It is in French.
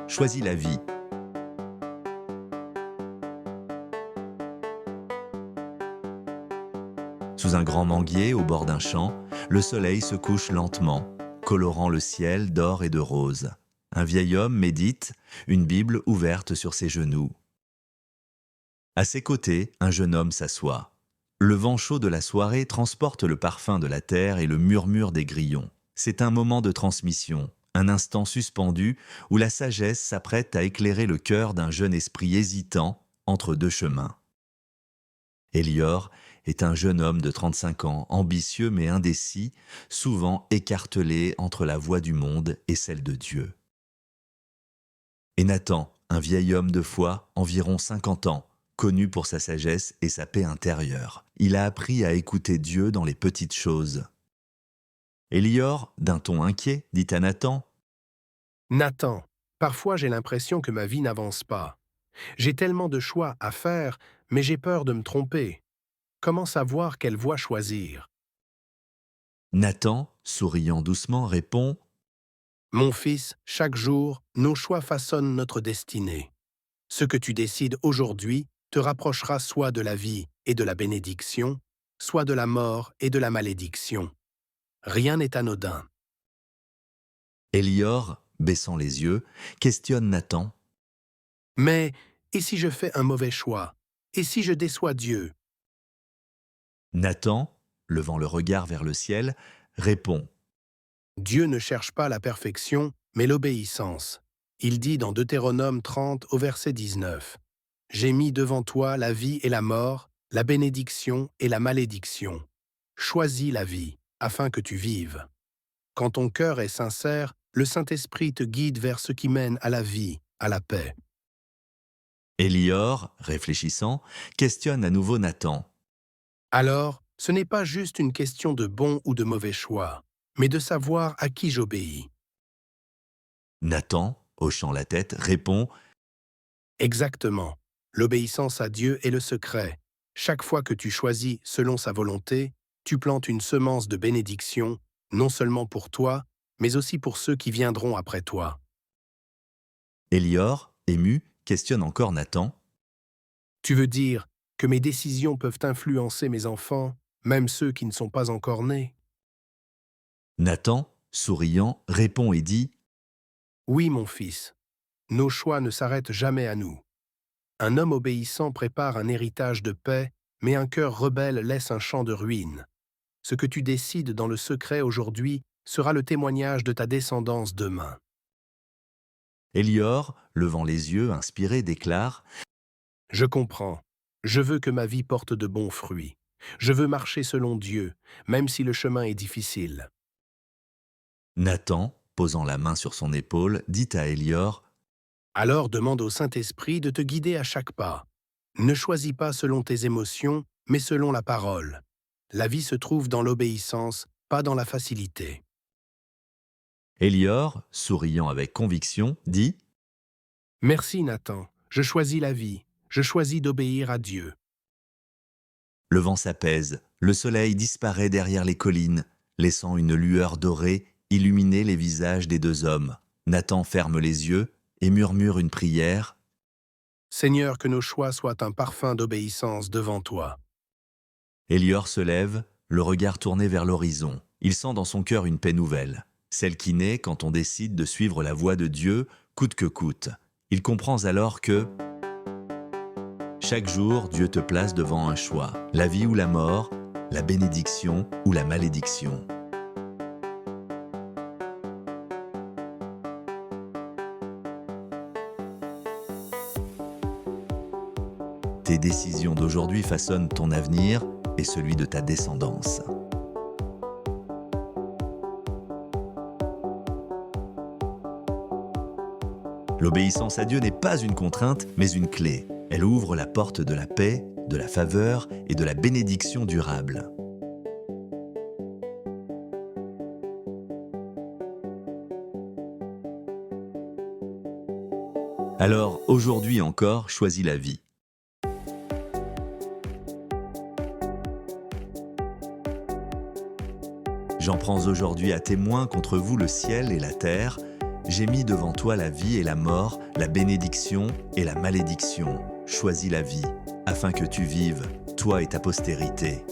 choisis la vie. Sous un grand manguier, au bord d'un champ, le soleil se couche lentement, colorant le ciel d'or et de rose. Un vieil homme médite, une Bible ouverte sur ses genoux. À ses côtés, un jeune homme s'assoit. Le vent chaud de la soirée transporte le parfum de la terre et le murmure des grillons. C'est un moment de transmission, un instant suspendu où la sagesse s'apprête à éclairer le cœur d'un jeune esprit hésitant entre deux chemins. Élior est un jeune homme de 35 ans, ambitieux mais indécis, souvent écartelé entre la voie du monde et celle de Dieu. Et Nathan, un vieil homme de foi, environ 50 ans, connu pour sa sagesse et sa paix intérieure. Il a appris à écouter Dieu dans les petites choses. Élior, d'un ton inquiet, dit à Nathan : « Nathan, parfois j'ai l'impression que ma vie n'avance pas. J'ai tellement de choix à faire, mais j'ai peur de me tromper. Comment savoir quelle voie choisir ? » Nathan, souriant doucement, répond : Mon fils, chaque jour, nos choix façonnent notre destinée. Ce que tu décides aujourd'hui te rapprochera soit de la vie et de la bénédiction, soit de la mort et de la malédiction. Rien n'est anodin. Élior, baissant les yeux, questionne Nathan. Mais, et si je fais un mauvais choix ? Et si je déçois Dieu ? Nathan, levant le regard vers le ciel, répond : Dieu ne cherche pas la perfection, mais l'obéissance. Il dit dans Deutéronome 30 au verset 19 « J'ai mis devant toi la vie et la mort, la bénédiction et la malédiction. Choisis la vie, afin que tu vives. » Quand ton cœur est sincère, le Saint-Esprit te guide vers ce qui mène à la vie, à la paix. Élior, réfléchissant, questionne à nouveau Nathan. Alors, ce n'est pas juste une question de bon ou de mauvais choix, mais de savoir à qui j'obéis. Nathan, hochant la tête, répond : Exactement. L'obéissance à Dieu est le secret. Chaque fois que tu choisis selon sa volonté, tu plantes une semence de bénédiction, non seulement pour toi, mais aussi pour ceux qui viendront après toi. Élior, ému, questionne encore Nathan. Tu veux dire que mes décisions peuvent influencer mes enfants, même ceux qui ne sont pas encore nés ? Nathan, souriant, répond et dit : Oui, mon fils. Nos choix ne s'arrêtent jamais à nous. Un homme obéissant prépare un héritage de paix, mais un cœur rebelle laisse un champ de ruines. Ce que tu décides dans le secret aujourd'hui sera le témoignage de ta descendance demain. Élior, levant les yeux, inspiré, déclare : Je comprends. Je veux que ma vie porte de bons fruits. Je veux marcher selon Dieu, même si le chemin est difficile. Nathan, posant la main sur son épaule, dit à Élior : Alors demande au Saint-Esprit de te guider à chaque pas. Ne choisis pas selon tes émotions, mais selon la parole. La vie se trouve dans l'obéissance, pas dans la facilité. Élior, souriant avec conviction, dit : Merci Nathan, je choisis la vie, je choisis d'obéir à Dieu. Le vent s'apaise, le soleil disparaît derrière les collines, laissant une lueur dorée illuminer les visages des deux hommes. Nathan ferme les yeux et murmure une prière. Seigneur, que nos choix soient un parfum d'obéissance devant toi. Élior se lève, le regard tourné vers l'horizon. Il sent dans son cœur une paix nouvelle, celle qui naît quand on décide de suivre la voie de Dieu, coûte que coûte. Il comprend alors que chaque jour, Dieu te place devant un choix, la vie ou la mort, la bénédiction ou la malédiction. Tes décisions d'aujourd'hui façonnent ton avenir et celui de ta descendance. L'obéissance à Dieu n'est pas une contrainte, mais une clé. Elle ouvre la porte de la paix, de la faveur et de la bénédiction durable. Alors, aujourd'hui encore, choisis la vie. J'en prends aujourd'hui à témoin contre vous le ciel et la terre. J'ai mis devant toi la vie et la mort, la bénédiction et la malédiction. Choisis la vie, afin que tu vives, toi et ta postérité.